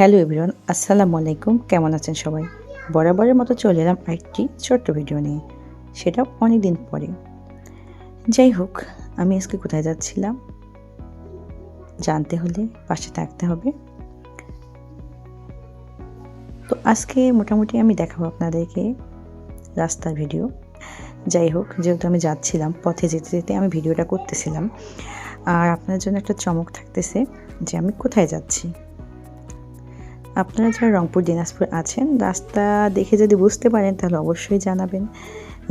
Hello everyone, আসসালামু আলাইকুম। কেমন আছেন সবাই? বরাবরের মতো চলে এলাম একটি ছোট্ট ভিডিও নিয়ে, সেটাও অনেক দিন পরে। যাই হোক, আমি আজকে কোথায় যাচ্ছিলাম জানতে হলে পাশে থাকতে হবে। তো আজকে মোটামুটি আমি দেখাবো আপনাদেরকে রাস্তার ভিডিও। যাই হোক, যেহেতু আমি যাচ্ছিলাম, পথে যেতে যেতে আমি ভিডিওটা করতেছিলাম। আর আপনার জন্য একটা চমক থাকতেছে যে আমি কোথায় যাচ্ছি। আপনারা যারা রংপুর দিনাজপুর আছেন, রাস্তা দেখে যদি বুঝতে পারেন তাহলে অবশ্যই জানাবেন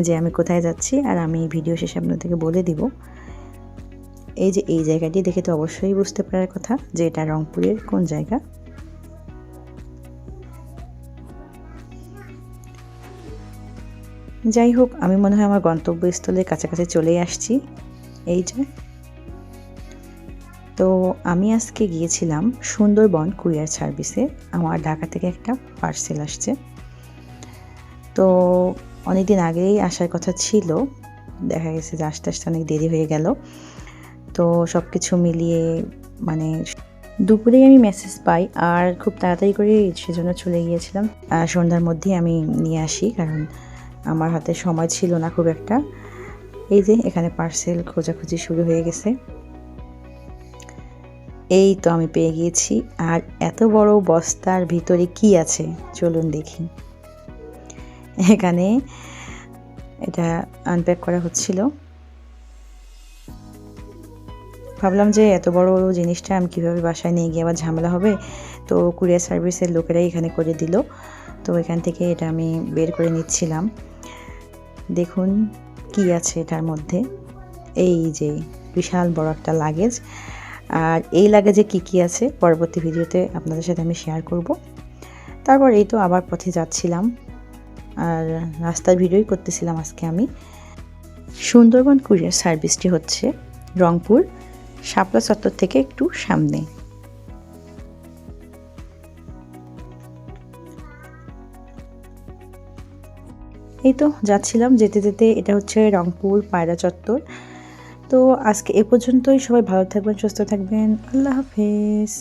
যে আমি কোথায় যাচ্ছি, আর আমি ভিডিও শেষে আপনাদেরকে বলে দিব। এই যে এই জায়গাটি দেখে তো অবশ্যই বুঝতে পারার কথা যে এটা রংপুরের কোন জায়গা। যাই হোক, আমি মনে হয় আমার গন্তব্যস্থলের কাছাকাছি চলেই আসছি। এই যে, তো আমি আজকে গিয়েছিলাম সুন্দরবন কুরিয়ার সার্ভিসে। আমার ঢাকা থেকে একটা পার্সেল আসছে। তো অনেকদিন আগেই আসার কথা ছিল, দেখা গেছে যে আস্তে আস্তে অনেক দেরি হয়ে গেল। তো সব কিছু মিলিয়ে মানে দুপুরেই আমি মেসেজ পাই, আর খুব তাড়াতাড়ি করে সেজন্য চলে গিয়েছিলাম। সন্ধ্যার মধ্যেই আমি নিয়ে আসি, কারণ আমার হাতে সময় ছিল না খুব একটা। এই যে এখানে পার্সেল খোঁজাখুঁজি শুরু হয়ে গেছে। এই তো আমি পেয়ে গিয়েছি। আর এত বড় বস্তার ভিতরে কি আছে চলুন দেখি। এখানে এটা আনপ্যাক করা হচ্ছিল। ভাবলাম যে এত বড় জিনিসটা আমি কীভাবে বাসায় নিয়ে গিয়ে আবার ঝামেলা হবে, তো কুরিয়ার সার্ভিসের লোকেরাই এখানে করে দিল। তো এখান থেকে এটা আমি বের করে নিচ্ছিলাম। দেখুন কি আছে এটার মধ্যে। এই যে বিশাল বড় একটা লাগেজ, আর এই লাগেজে কি আছে পরবর্তী ভিডিওতে আপনাদের সাথে আমি শেয়ার করব। তারপর এই তো আবার পথে যাচ্ছিলাম, আর রাস্তার ভিডিওই করতেছিলাম আজকে আমি। সুন্দরবন কুরিয়ার সার্ভিসটি হচ্ছে রংপুর শাপলা চত্বর থেকে একটু সামনে। এই তো যাচ্ছিলাম, যেতে যেতে এটা হচ্ছে রংপুর পায়রা চত্বর। তো আজকে এ পর্যন্তই। সবাই ভালো থাকবেন, সুস্থ থাকবেন। আল্লাহ হাফেজ।